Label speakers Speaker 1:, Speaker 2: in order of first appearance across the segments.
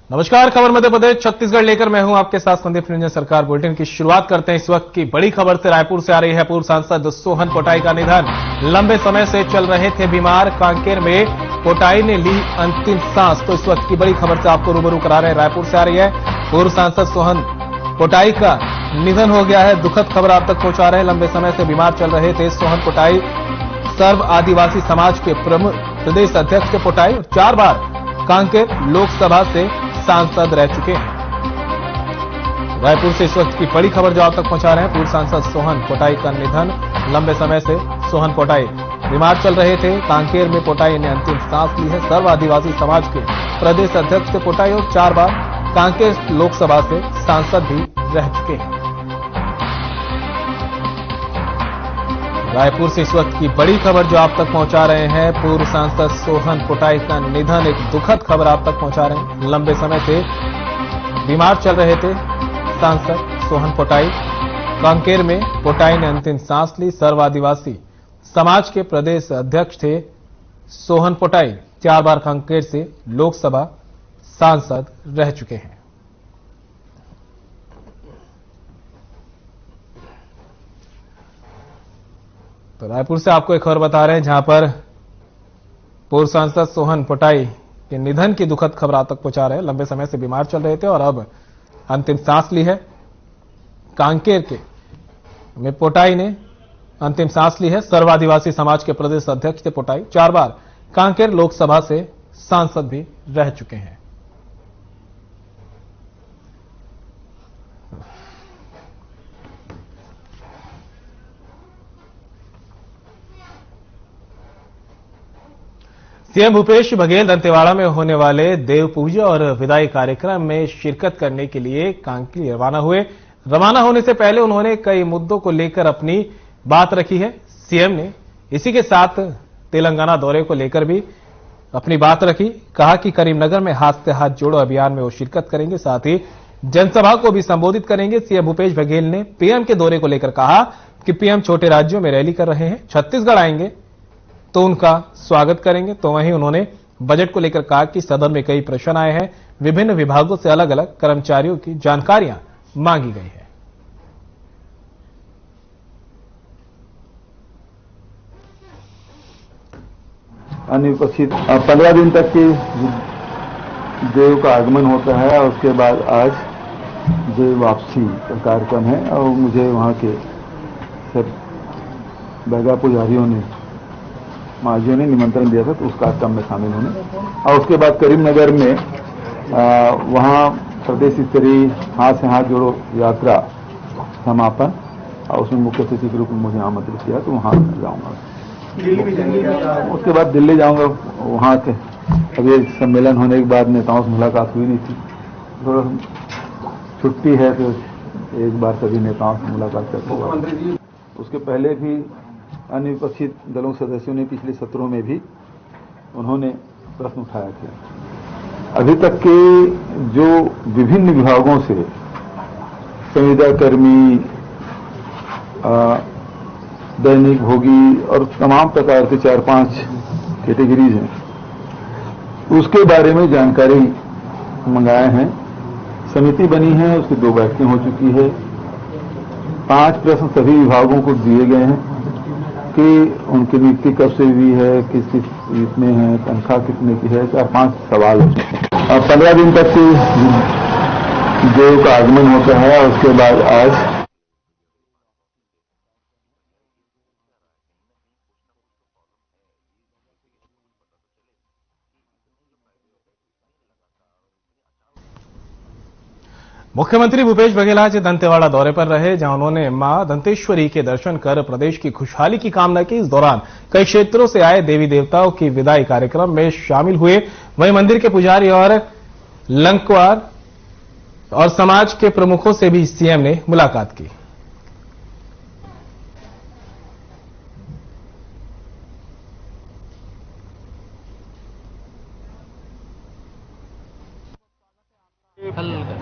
Speaker 1: नमस्कार, खबर मध्य प्रदेश छत्तीसगढ़ लेकर मैं हूं आपके साथ संदीप निरंजन। सरकार बुलेटिन की शुरुआत करते हैं इस वक्त की बड़ी खबर से। रायपुर से आ रही है। पूर्व सांसद सोहन पोटाई का निधन। लंबे समय से चल रहे थे बीमार। कांकेर में पोटाई ने ली अंतिम सांस। तो इस वक्त की बड़ी खबर से आपको रूबरू करा रहे हैं। रायपुर से आ रही है। पूर्व सांसद सोहन पोटाई का निधन हो गया है। दुखद खबर आप तक पहुंचा रहे हैं। लंबे समय से बीमार चल रहे थे सोहन पोटाई। सर्व आदिवासी समाज के प्रमुख प्रदेश अध्यक्ष थे पोटाई और 4 बार कांकेर लोकसभा से सांसद रह चुके हैं। रायपुर से इस वक्त की बड़ी खबर जो आप तक पहुंचा रहे हैं। पूर्व सांसद सोहन पोटाई का निधन। लंबे समय से सोहन पोटाई बीमार चल रहे थे। कांकेर में पोटाई ने अंतिम सांस ली है। सर्व आदिवासी समाज के प्रदेश अध्यक्ष थे पोटाई और 4 बार कांकेर लोकसभा से सांसद भी रह चुके हैं। रायपुर से इस वक्त की बड़ी खबर जो आप तक पहुंचा रहे हैं। पूर्व सांसद सोहन पोटाई का निधन, एक दुखद खबर आप तक पहुंचा रहे हैं। लंबे समय से बीमार चल रहे थे सांसद सोहन पोटाई। कांकेर में पोटाई ने अंतिम सांस ली। सर्व आदिवासी समाज के प्रदेश अध्यक्ष थे सोहन पोटाई। 4 बार कांकेर से लोकसभा सांसद रह चुके हैं। तो रायपुर से आपको एक खबर बता रहे हैं जहां पर पूर्व सांसद सोहन पोटाई के निधन की दुखद खबर आप तक पहुंचा रहे हैं। लंबे समय से बीमार चल रहे थे और अब अंतिम सांस ली है। कांकेर के में पोटाई ने अंतिम सांस ली है। सर्व आदिवासी समाज के प्रदेश अध्यक्ष थे पोटाई। 4 बार कांकेर लोकसभा से सांसद भी रह चुके हैं। सीएम भूपेश बघेल दंतेवाड़ा में होने वाले देव पूजा और विदाई कार्यक्रम में शिरकत करने के लिए कांकेर रवाना हुए। रवाना होने से पहले उन्होंने कई मुद्दों को लेकर अपनी बात रखी है। सीएम ने इसी के साथ तेलंगाना दौरे को लेकर भी अपनी बात रखी। कहा कि करीमनगर में हाथ से हाथ जोड़ो अभियान में वो शिरकत करेंगे, साथ ही जनसभा को भी संबोधित करेंगे। सीएम भूपेश बघेल ने पीएम के दौरे को लेकर कहा कि पीएम छोटे राज्यों में रैली कर रहे हैं, छत्तीसगढ़ आएंगे तो उनका स्वागत करेंगे। तो वहीं उन्होंने बजट को लेकर कहा कि सदन में कई प्रश्न आए हैं। विभिन्न विभागों से अलग अलग कर्मचारियों की जानकारियां मांगी गई है।
Speaker 2: अनिर्वचित 15 दिन तक की देव का आगमन होता है और उसके बाद आज देव वापसी का कार्यक्रम है और मुझे वहां के सब बैगा पुजारियों ने माजियों ने निमंत्रण दिया था, तो उस कार्यक्रम में शामिल होने और उसके बाद करीमनगर में वहां प्रदेश स्तरीय हाथ से हाथ जोड़ो यात्रा समापन और उसमें मुख्य अतिथि के रूप में मुझे आमंत्रित किया, तो वहां जाऊंगा। उसके बाद दिल्ली जाऊंगा। वहां के अभी सम्मेलन होने के बाद नेताओं से मुलाकात हुई नहीं थी, थोड़ा छुट्टी है तो एक बार सभी नेताओं से मुलाकात करते। उसके पहले भी अन्य विपक्षी दलों के सदस्यों ने पिछले सत्रों में भी उन्होंने प्रश्न उठाया था। अभी तक के जो विभिन्न विभागों से संविदा कर्मी, दैनिक भोगी और तमाम प्रकार के 4-5 कैटेगरीज हैं, उसके बारे में जानकारी मंगाए हैं। समिति बनी है, उसकी 2 बैठकें हो चुकी है। 5 प्रश्न सभी विभागों को दिए गए हैं कि उनकी नियुक्ति कब से हुई है, किस इसमें है, तनख्वाह कितने की है, 4-5 सवाल है। 15 दिन तक की देव का आगमन होता है और उसके बाद आज
Speaker 1: मुख्यमंत्री भूपेश बघेल आज दंतेवाड़ा दौरे पर रहे, जहां उन्होंने मां दंतेश्वरी के दर्शन कर प्रदेश की खुशहाली की कामना की। इस दौरान कई क्षेत्रों से आए देवी देवताओं की विदाई कार्यक्रम में शामिल हुए। वहीं मंदिर के पुजारी और लंकवार और समाज के प्रमुखों से भी सीएम ने मुलाकात की।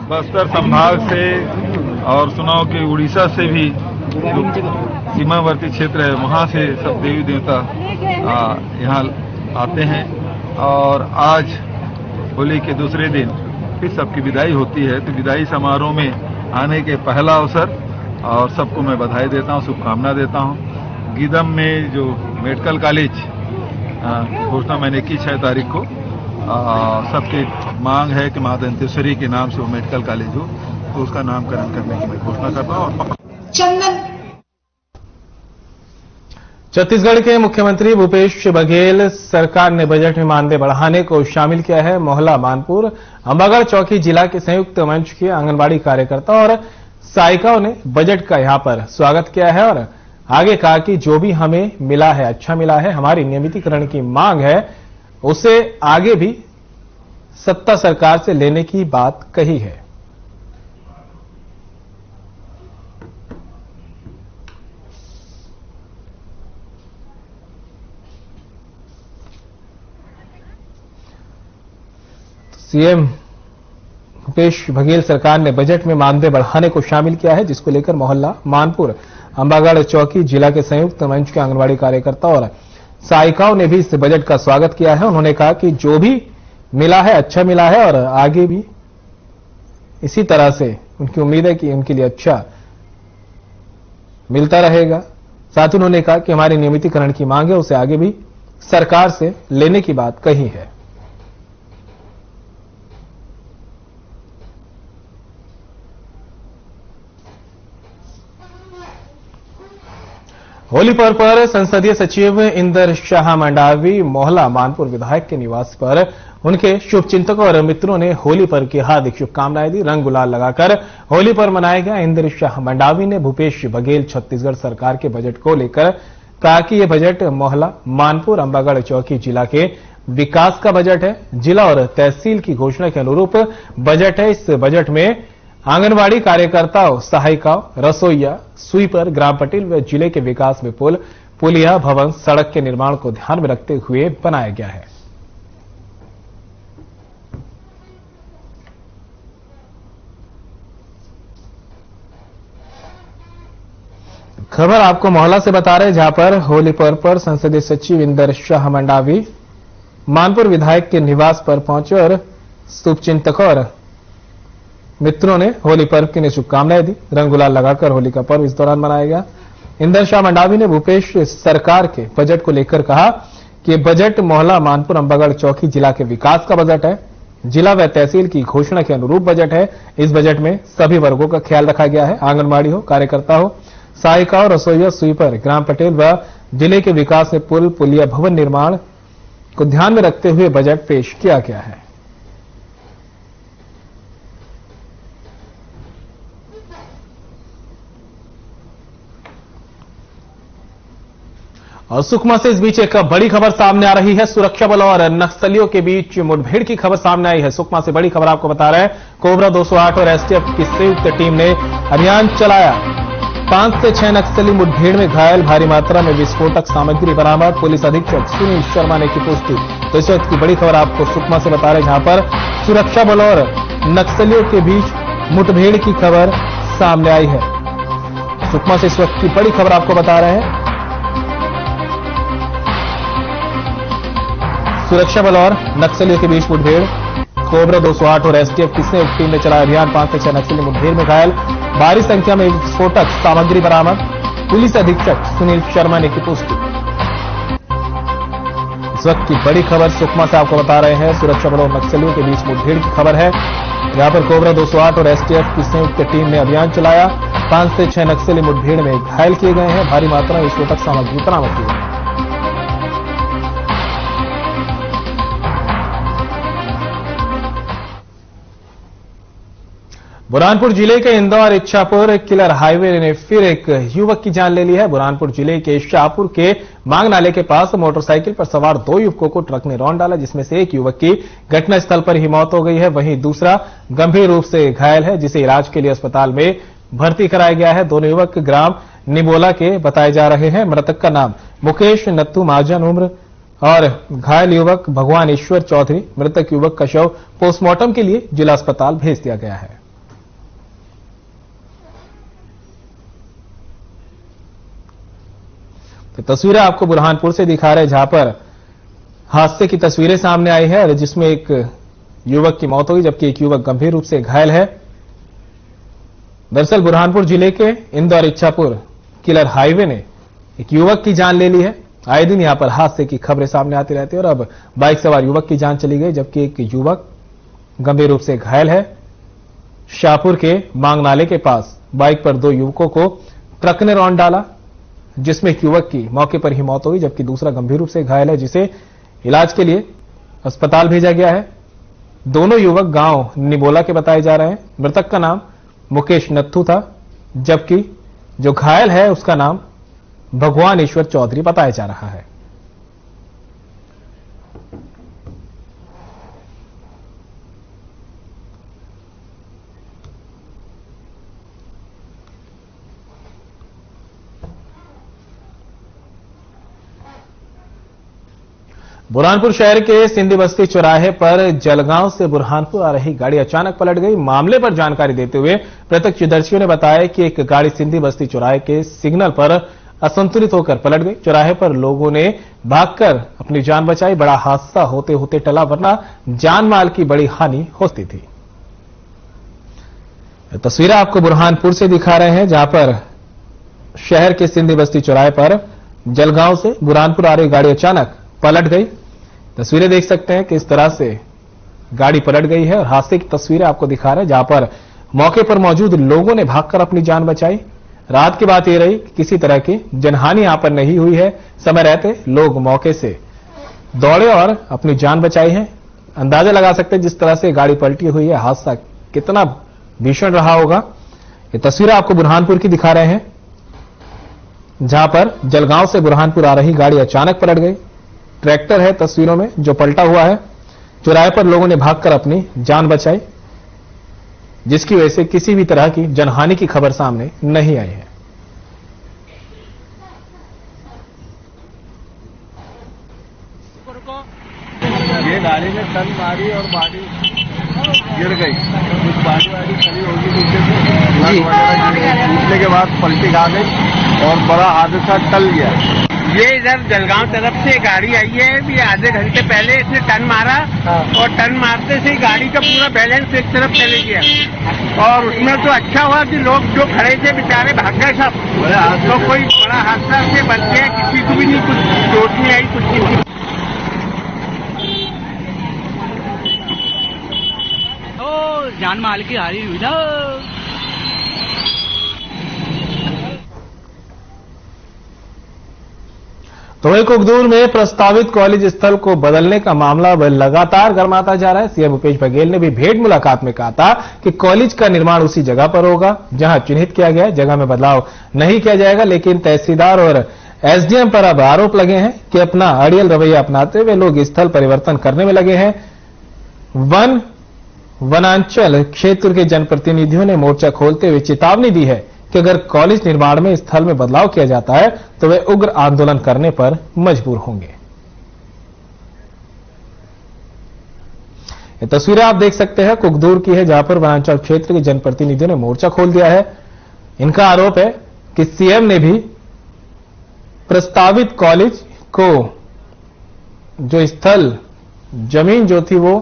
Speaker 3: बस्तर संभाग से और सुनाओ कि उड़ीसा से भी जो सीमावर्ती क्षेत्र है वहां से सब देवी देवता यहाँ आते हैं। और आज होली के दूसरे दिन वापिस सबकी विदाई होती है, तो विदाई समारोह में आने के पहला अवसर और सबको मैं बधाई देता हूं, शुभकामना देता हूं। गीदम में जो मेडिकल कॉलेज घोषणा मैंने की 6 तारीख को, सबकी मांग है कि माता दंतेश्वरी के नाम से वो मेडिकल कॉलेज हो, तो उसका नामकरण करने की मैं घोषणा करता हूं। चंदन
Speaker 1: छत्तीसगढ़ के मुख्यमंत्री भूपेश बघेल सरकार ने बजट में मानदेय बढ़ाने को शामिल किया है। मोहला मानपुर अंबागढ़ चौकी जिला के संयुक्त मंच के आंगनबाड़ी कार्यकर्ता और सहायिकाओं ने बजट का यहां पर स्वागत किया है और आगे कहा कि जो भी हमें मिला है अच्छा मिला है। हमारी नियमितीकरण की मांग है, उसे आगे भी सत्ता सरकार से लेने की बात कही है। सीएम भूपेश बघेल सरकार ने बजट में मानदेय बढ़ाने को शामिल किया है, जिसको लेकर मोहल्ला मानपुर अंबागढ़ चौकी जिला के संयुक्त मंच के आंगनबाड़ी कार्यकर्ता और सहायिकाओं ने भी इस बजट का स्वागत किया है। उन्होंने कहा कि जो भी मिला है अच्छा मिला है और आगे भी इसी तरह से उनकी उम्मीद है कि उनके लिए अच्छा मिलता रहेगा। साथ ही उन्होंने कहा कि हमारी नियमितीकरण की मांग है, उसे आगे भी सरकार से लेने की बात कही है। होली पर्व पर संसदीय सचिव इंदर शाह मंडावी मोहला मानपुर विधायक के निवास पर उनके शुभचिंतकों और मित्रों ने होली पर्व की हार्दिक शुभकामनाएं दी। रंग गुलाल लगाकर होली पर्व मनाया गया। इंदर शाह मंडावी ने भूपेश बघेल छत्तीसगढ़ सरकार के बजट को लेकर कहा कि यह बजट मोहला मानपुर अंबागढ़ चौकी जिला के विकास का बजट है। जिला और तहसील की घोषणा के अनुरूप बजट है। इस बजट में आंगनबाड़ी कार्यकर्ताओं, सहायिकाओं, रसोईया, स्वीपर, ग्राम पटेल व जिले के विकास में पुल, पुलिया, भवन, सड़क के निर्माण को ध्यान में रखते हुए बनाया गया है। खबर आपको मोहल्ला से बता रहे, जहां पर होली पर्व पर संसदीय सचिव इंदर शाह मंडावी मानपुर विधायक के निवास पर पहुंचे और शुभचिंतकों और मित्रों ने होली पर्व की शुभकामनाएं दी। रंग गुलाल लगाकर होली का पर्व इस दौरान मनाया गया। इंदर शाह मंडावी ने भूपेश सरकार के बजट को लेकर कहा कि बजट मोहला मानपुर अंबागढ़ चौकी जिला के विकास का बजट है। जिला व तहसील की घोषणा के अनुरूप बजट है। इस बजट में सभी वर्गों का ख्याल रखा गया है। आंगनबाड़ी हो, कार्यकर्ता हो, सहायिकाओं, रसोईया, स्वीपर, ग्राम पटेल व जिले के विकास में पुल, पुलिया, भवन निर्माण को ध्यान में रखते हुए बजट पेश किया गया है। और सुकमा से इस बीच एक बड़ी खबर सामने आ रही है। सुरक्षा बलों और नक्सलियों के बीच मुठभेड़ की खबर सामने आई है। सुकमा से बड़ी खबर आपको बता रहे हैं। कोबरा 208 और एसटीएफ की संयुक्त टीम ने अभियान चलाया। 5 से 6 नक्सली मुठभेड़ में घायल, भारी मात्रा में विस्फोटक सामग्री बरामद। पुलिस अधीक्षक सुनील शर्मा ने की पुष्टि। तो इस वक्त की बड़ी खबर आपको सुकमा से बता रहे हैं, जहां पर सुरक्षा बलों और नक्सलियों के बीच मुठभेड़ की खबर सामने आई है। सुकमा से इस वक्त की बड़ी खबर आपको बता रहे हैं। सुरक्षा बल और नक्सलियों के बीच मुठभेड़। कोबरा 208 और एसटीएफ की संयुक्त टीम ने चलाया अभियान। 5 से 6 नक्सली मुठभेड़ में घायल, भारी संख्या में विस्फोटक सामग्री बरामद। पुलिस अधीक्षक सुनील शर्मा ने की पुष्टि। इस वक्त की बड़ी खबर सुकमा से आपको बता रहे हैं। सुरक्षा बलों और नक्सलियों के बीच मुठभेड़ की खबर है। यहां पर कोबरा 208 और एसटीएफ की संयुक्त टीम ने अभियान चलाया। 5 से 6 नक्सली मुठभेड़ में घायल किए गए हैं, भारी मात्रा में विस्फोटक सामग्री बरामद की गई। बुरहानपुर जिले के इंदौर इच्छापुर किलर हाईवे ने फिर एक युवक की जान ले ली है। बुरहानपुर जिले के शाहपुर के मांग नाले के पास मोटरसाइकिल पर सवार 2 युवकों को ट्रक ने रौंद डाला, जिसमें से एक युवक की घटनास्थल पर ही मौत हो गई है। वहीं दूसरा गंभीर रूप से घायल है, जिसे इलाज के लिए अस्पताल में भर्ती कराया गया है। दोनों युवक ग्राम निबोला के बताए जा रहे हैं। मृतक का नाम मुकेश नत्थू महाजन उम्र और घायल युवक भगवान ईश्वर चौधरी। मृतक युवक का शव पोस्टमार्टम के लिए जिला अस्पताल भेज दिया गया है। तो तस्वीरें आपको बुरहानपुर से दिखा रहे हैं, जहां पर हादसे की तस्वीरें सामने आई है, जिसमें एक युवक की मौत हो गई, जबकि एक युवक गंभीर रूप से घायल है। दरअसल बुरहानपुर जिले के इंदौर इच्छापुर किलर हाईवे ने एक युवक की जान ले ली है। आए दिन यहां पर हादसे की खबरें सामने आती रहती है और अब बाइक सवार युवक की जान चली गई, जबकि एक युवक गंभीर रूप से घायल है। शाहपुर के मांग नाले के पास बाइक पर दो युवकों को ट्रक ने रौंद डाला, जिसमें एक युवक की मौके पर ही मौत हो गई, जबकि दूसरा गंभीर रूप से घायल है, जिसे इलाज के लिए अस्पताल भेजा गया है। दोनों युवक गांव निबोला के बताए जा रहे हैं। मृतक का नाम मुकेश नत्थू था, जबकि जो घायल है उसका नाम भगवान ईश्वर चौधरी बताया जा रहा है। बुरहानपुर शहर के सिंधी बस्ती चौराहे पर जलगांव से बुरहानपुर आ रही गाड़ी अचानक पलट गई। मामले पर जानकारी देते हुए प्रत्यक्षदर्शियों ने बताया कि एक गाड़ी सिंधी बस्ती चौराहे के सिग्नल पर असंतुलित होकर पलट गई। चौराहे पर लोगों ने भागकर अपनी जान बचाई। बड़ा हादसा होते होते टला, वरना जान माल की बड़ी हानि होती थी। तस्वीरें आपको बुरहानपुर से दिखा रहे हैं, जहां पर शहर के सिंधी बस्ती चौराहे पर जलगांव से बुरहानपुर आ रही गाड़ी अचानक पलट गई। तस्वीरें देख सकते हैं कि इस तरह से गाड़ी पलट गई है और हादसे की तस्वीरें आपको दिखा रहे हैं, जहां पर मौके पर मौजूद लोगों ने भागकर अपनी जान बचाई। रात की बात यह रही कि किसी तरह की जनहानि यहां पर नहीं हुई है। समय रहते लोग मौके से दौड़े और अपनी जान बचाई है। अंदाजा लगा सकते हैं जिस तरह से गाड़ी पलटी हुई है, हादसा कितना भीषण रहा होगा। ये तस्वीरें आपको बुरहानपुर की दिखा रहे हैं, जहां पर जलगांव से बुरहानपुर आ रही गाड़ी अचानक पलट गई। ट्रैक्टर है तस्वीरों में जो पलटा हुआ है। चौराहे पर लोगों ने भागकर अपनी जान बचाई, जिसकी वजह से किसी भी तरह की जनहानि की खबर सामने नहीं आई है।
Speaker 3: ये गाड़ी ने टन मारी और गाड़ी गिर गई। कुछ बाड़ी खड़ी होगी नीचे से, टूटने के बाद पलटी खा गई और बड़ा हादसा टल गया।
Speaker 4: ये इधर जलगांव तरफ से गाड़ी आई है, भी आधे घंटे पहले इसने टर्न मारा और टर्न मारते से गाड़ी का पूरा बैलेंस एक तरफ चले गया और उसमें तो अच्छा हुआ कि लोग जो खड़े थे बेचारे भाग गए सब। तो कोई बड़ा हादसा से बच गया, किसी को भी नहीं कुछ चोट नहीं आई, कुछ नहीं। तो जान माल की हारी हुई ना।
Speaker 1: तो वही कुकदूर में प्रस्तावित कॉलेज स्थल को बदलने का मामला लगातार गर्माता जा रहा है। सीएम भूपेश बघेल ने भी भेंट मुलाकात में कहा था कि कॉलेज का निर्माण उसी जगह पर होगा जहां चिन्हित किया गया है। जगह में बदलाव नहीं किया जाएगा, लेकिन तहसीलदार और एसडीएम पर अब आरोप लगे हैं कि अपना अड़ियल रवैया अपनाते हुए लोग स्थल परिवर्तन करने में लगे हैं। वनांचल क्षेत्र के जनप्रतिनिधियों ने मोर्चा खोलते हुए चेतावनी दी है कि अगर कॉलेज निर्माण में स्थल में बदलाव किया जाता है तो वे उग्र आंदोलन करने पर मजबूर होंगे। ये तस्वीरें आप देख सकते हैं कुकदूर की है, जहां पर वनांचल क्षेत्र के जनप्रतिनिधियों ने मोर्चा खोल दिया है। इनका आरोप है कि सीएम ने भी प्रस्तावित कॉलेज को जो स्थल जमीन जो थी वो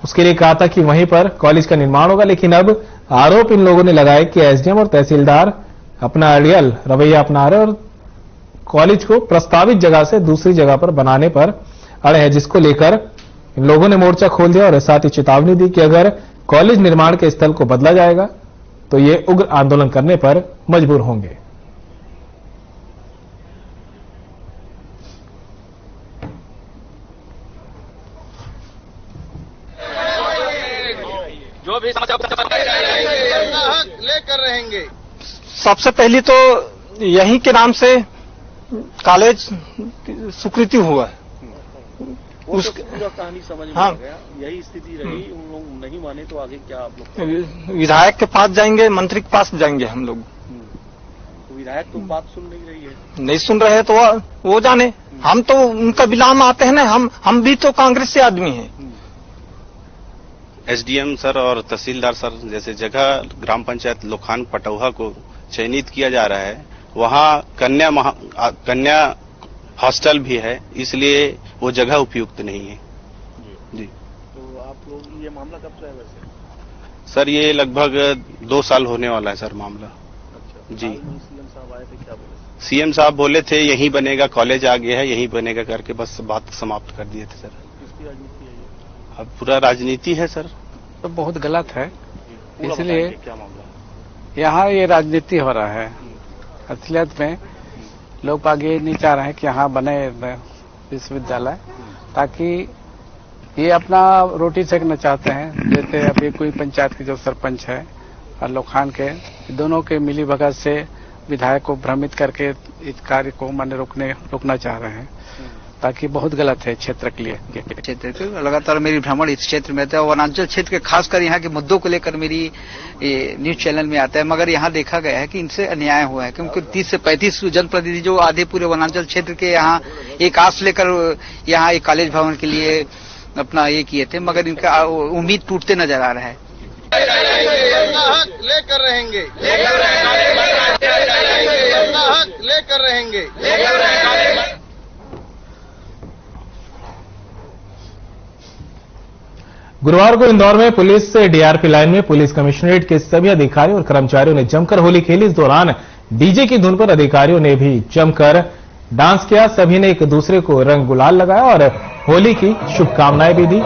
Speaker 1: उसके लिए कहा था कि वहीं पर कॉलेज का निर्माण होगा, लेकिन अब आरोप इन लोगों ने लगाए कि एसडीएम और तहसीलदार अपना अड़ियल रवैया अपना रहे और कॉलेज को प्रस्तावित जगह से दूसरी जगह पर बनाने पर अड़े हैं, जिसको लेकर इन लोगों ने मोर्चा खोल दिया और साथ ही चेतावनी दी कि अगर कॉलेज निर्माण के स्थल को बदला जाएगा तो ये उग्र आंदोलन करने पर मजबूर होंगे।
Speaker 4: जो भी लेकर रहेंगे।
Speaker 5: सबसे पहली तो यहीं के नाम से कॉलेज स्वीकृति हुआ है।
Speaker 6: उसकी पूरा कहानी समझ में आ गया। यही स्थिति रही, उन लोग नहीं माने तो आगे क्या आप लोग?
Speaker 5: विधायक के पास जाएंगे, मंत्री के पास जाएंगे हम लोग।
Speaker 6: तो विधायक तो बात सुन नहीं रही है।
Speaker 5: नहीं सुन रहे तो वो जाने। हम तो उनका बिलाम आते हैं ना, हम भी तो कांग्रेस से आदमी हैं।
Speaker 7: एसडीएम सर और तहसीलदार सर जैसे जगह ग्राम पंचायत लोखान पटौहा को चयनित किया जा रहा है, वहां कन्या हॉस्टल भी है, इसलिए वो जगह उपयुक्त नहीं है। जी।
Speaker 6: तो आप लोग ये मामला कब से है वैसे?
Speaker 7: सर ये लगभग 2 साल होने वाला है सर मामला।
Speaker 6: अच्छा,
Speaker 7: जी।
Speaker 6: सीएम साहब आए थे, क्या बोले?
Speaker 7: सीएम साहब बोले थे यहीं बनेगा, कॉलेज आ गया है यहीं बनेगा करके बस बात समाप्त कर दिए थे सर।
Speaker 6: किसकी राजनीति है ये?
Speaker 7: अब पूरा राजनीति है सर।
Speaker 8: तो बहुत गलत है,
Speaker 6: पूरा
Speaker 8: इसलिए
Speaker 6: बताइए क्या मामला है?
Speaker 8: यहाँ ये राजनीति हो रहा है। असलियत में लोग आगे नहीं चाह रहे हैं कि यहाँ बने विश्वविद्यालय, ताकि ये अपना रोटी सेकना चाहते हैं। जैसे अभी कोई पंचायत के जो सरपंच है और लोखान के, दोनों के मिली भगत से विधायक को भ्रमित करके इस कार्य को रोकना चाह रहे हैं, ताकि बहुत गलत है क्षेत्र के लिए।
Speaker 9: क्षेत्र के लगातार मेरी भ्रमण इस क्षेत्र में था, वनांचल क्षेत्र के खासकर यहाँ के मुद्दों को लेकर मेरी न्यूज चैनल में आता है, मगर यहाँ देखा गया है कि इनसे अन्याय हुआ है, क्योंकि 30 से 35 जनप्रतिनिधि जो आधे पूरे वनांचल क्षेत्र के यहाँ एक आस लेकर यहाँ एक कॉलेज भवन के लिए अपना ये किए थे, मगर इनका उम्मीद टूटते नजर आ रहा है।
Speaker 10: लेकर रहेंगे, लेकर रहेंगे।
Speaker 1: गुरुवार को इंदौर में पुलिस से डीआरपी लाइन में पुलिस कमिश्नरेट के सभी अधिकारियों और कर्मचारियों ने जमकर होली खेली। इस दौरान डीजे की धुन पर अधिकारियों ने भी जमकर डांस किया। सभी ने एक दूसरे को रंग गुलाल लगाया और होली की शुभकामनाएं भी दी।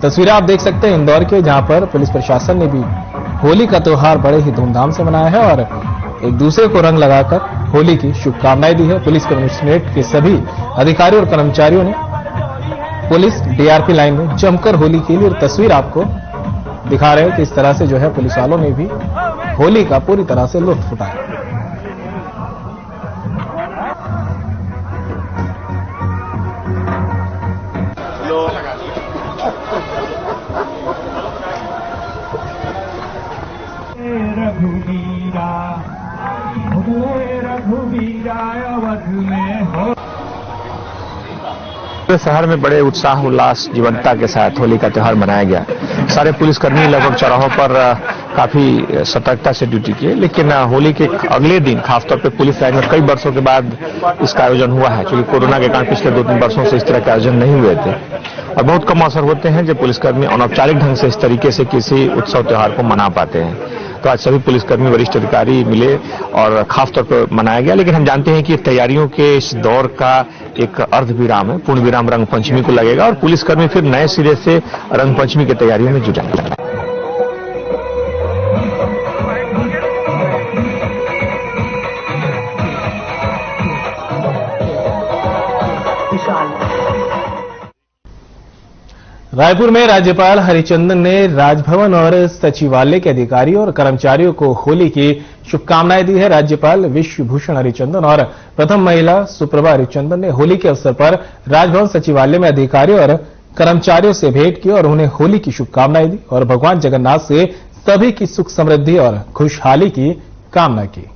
Speaker 1: तस्वीरें आप देख सकते हैं इंदौर के, जहां पर पुलिस प्रशासन ने भी होली का त्योहार बड़े ही धूमधाम से मनाया है और एक दूसरे को रंग लगाकर होली की शुभकामनाएं दी है। पुलिस कमिश्नरेट के सभी अधिकारियों और कर्मचारियों ने पुलिस डीआरपी लाइन में जमकर होली खेली और तस्वीर आपको दिखा रहे हैं कि इस तरह से जो है पुलिस वालों ने भी होली का पूरी तरह से लुत्फ उठाया।
Speaker 11: शहर में बड़े उत्साह उल्लास जीवंतता के साथ होली का त्योहार मनाया गया। सारे पुलिसकर्मी लगभग चौराहों पर काफी सतर्कता से ड्यूटी किए, लेकिन होली के अगले दिन खासतौर पे पुलिस लाइन में कई वर्षों के बाद इसका आयोजन हुआ है, क्योंकि कोरोना के कारण पिछले 2-3 वर्षों से इस तरह के आयोजन नहीं हुए थे और बहुत कम अवसर होते हैं जब पुलिसकर्मी अनौपचारिक ढंग से इस तरीके से किसी उत्सव त्योहार को मना पाते हैं। तो आज सभी पुलिसकर्मी वरिष्ठ अधिकारी मिले और खासतौर पर मनाया गया, लेकिन हम जानते हैं कि तैयारियों के इस दौर का एक अर्ध विराम है, पूर्ण विराम रंग पंचमी को लगेगा और पुलिसकर्मी फिर नए सिरे से रंग पंचमी की तैयारियों में जुटेंगे।
Speaker 1: रायपुर में राज्यपाल हरिचंदन ने राजभवन और सचिवालय के अधिकारियों और कर्मचारियों को होली की शुभकामनाएं दी है। राज्यपाल विश्वभूषण हरिचंदन और प्रथम महिला सुप्रभा हरिचंदन ने होली के अवसर पर राजभवन सचिवालय में अधिकारियों और कर्मचारियों से भेंट की और उन्हें होली की शुभकामनाएं दी और भगवान जगन्नाथ से सभी की सुख समृद्धि और खुशहाली की कामना की।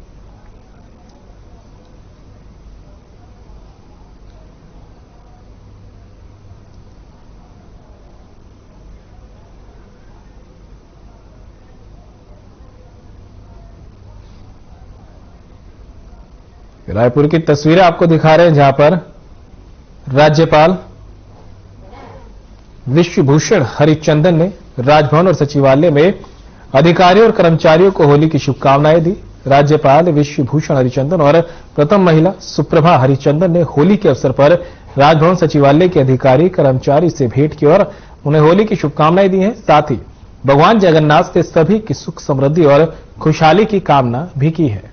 Speaker 1: रायपुर की तस्वीरें आपको दिखा रहे हैं, जहां पर राज्यपाल विश्वभूषण हरिचंदन ने राजभवन और सचिवालय में अधिकारियों और कर्मचारियों को होली की शुभकामनाएं दी। राज्यपाल विश्वभूषण हरिचंदन और प्रथम महिला सुप्रभा हरिचंदन ने होली के अवसर पर राजभवन सचिवालय के अधिकारी कर्मचारी से भेंट की और उन्हें होली की शुभकामनाएं दी हैं। साथ ही भगवान जगन्नाथ से सभी की सुख समृद्धि और खुशहाली की कामना भी की है।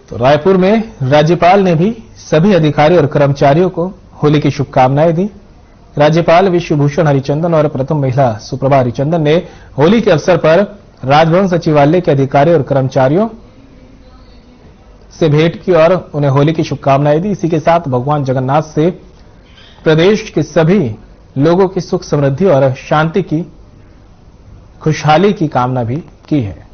Speaker 1: तो रायपुर में राज्यपाल ने भी सभी अधिकारियों और कर्मचारियों को होली की शुभकामनाएं दी। राज्यपाल विश्वभूषण हरिचंदन और प्रथम महिला सुप्रभा हरिचंदन ने होली के अवसर पर राजभवन सचिवालय के अधिकारियों और कर्मचारियों से भेंट की और उन्हें होली की शुभकामनाएं दी। इसी के साथ भगवान जगन्नाथ से प्रदेश के सभी लोगों की सुख समृद्धि और शांति की खुशहाली की कामना भी की है।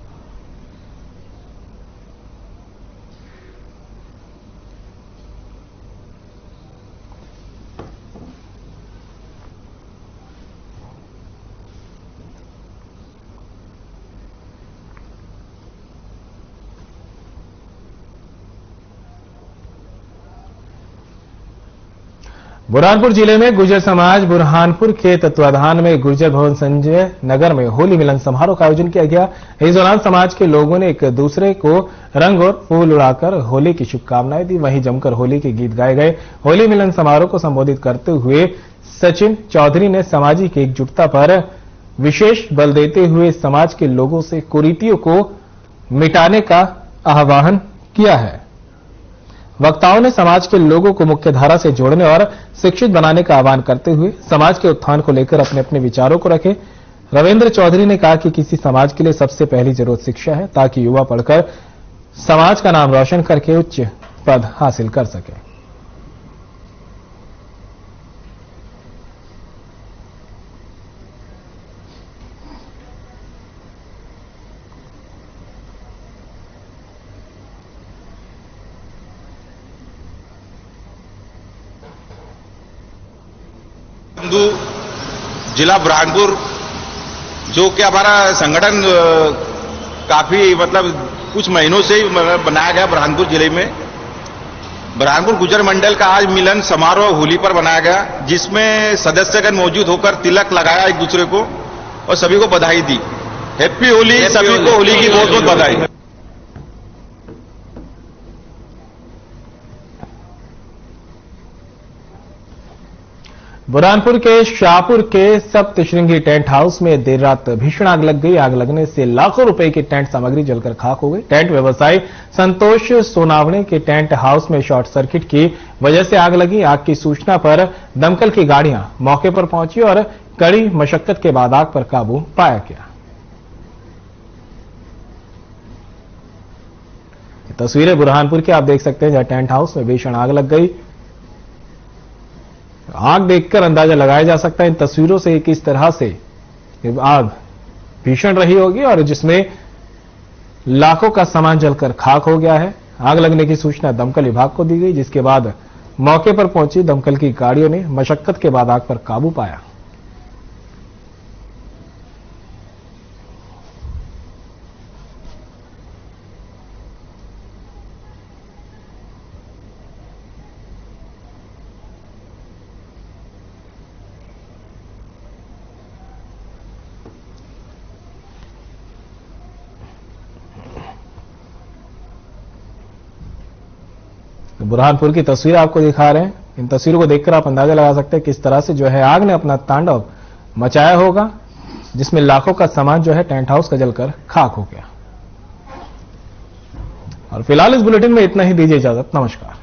Speaker 1: बुरहानपुर जिले में गुर्जर समाज बुरहानपुर के तत्वाधान में गुर्जर भवन संजय नगर में होली मिलन समारोह का आयोजन किया गया। इस दौरान समाज के लोगों ने एक दूसरे को रंग और फूल उड़ाकर होली की शुभकामनाएं दी। वहीं जमकर होली के गीत गाए गए। होली मिलन समारोह को संबोधित करते हुए सचिन चौधरी ने सामाजिक एकजुटता पर विशेष बल देते हुए समाज के लोगों से कुरीतियों को मिटाने का आह्वान किया है। वक्ताओं ने समाज के लोगों को मुख्यधारा से जोड़ने और शिक्षित बनाने का आह्वान करते हुए समाज के उत्थान को लेकर अपने अपने विचारों को रखे। रविंद्र चौधरी ने कहा कि किसी समाज के लिए सबसे पहली जरूरत शिक्षा है, ताकि युवा पढ़कर समाज का नाम रोशन करके उच्च पद हासिल कर सके।
Speaker 12: हिंदू जिला बुरहानपुर जो कि हमारा संगठन काफी कुछ महीनों से ही बनाया गया बुरहानपुर जिले में। बुरहानपुर गुर्जर मंडल का आज मिलन समारोह होली पर बनाया गया, जिसमें सदस्यगण मौजूद होकर तिलक लगाया एक दूसरे को और सभी को बधाई दी। हैप्पी होली, सभी को होली की बहुत बहुत बधाई।
Speaker 1: बुरहानपुर के शाहपुर के सप्तश्रृंगी टेंट हाउस में देर रात भीषण आग लग गई। आग लगने से लाखों रुपए की टेंट सामग्री जलकर खाक हो गई। टेंट व्यवसायी संतोष सोनावणे के टेंट हाउस में शॉर्ट सर्किट की वजह से आग लगी। आग की सूचना पर दमकल की गाड़ियां मौके पर पहुंची और कड़ी मशक्कत के बाद आग पर काबू पाया गया। तस्वीरें बुरहानपुर की आप देख सकते हैं, जहां टेंट हाउस में भीषण आग लग गई। आग देखकर अंदाजा लगाया जा सकता है इन तस्वीरों से किस तरह से आग भीषण रही होगी और जिसमें लाखों का सामान जलकर खाक हो गया है। आग लगने की सूचना दमकल विभाग को दी गई, जिसके बाद मौके पर पहुंची दमकल की गाड़ियों ने मशक्कत के बाद आग पर काबू पाया। बुरहानपुर की तस्वीर आपको दिखा रहे हैं। इन तस्वीरों को देखकर आप अंदाजा लगा सकते हैं किस तरह से जो है आग ने अपना तांडव मचाया होगा, जिसमें लाखों का सामान जो है टेंट हाउस का जलकर खाक हो गया। और फिलहाल इस बुलेटिन में इतना ही। दीजिए इजाजत। नमस्कार।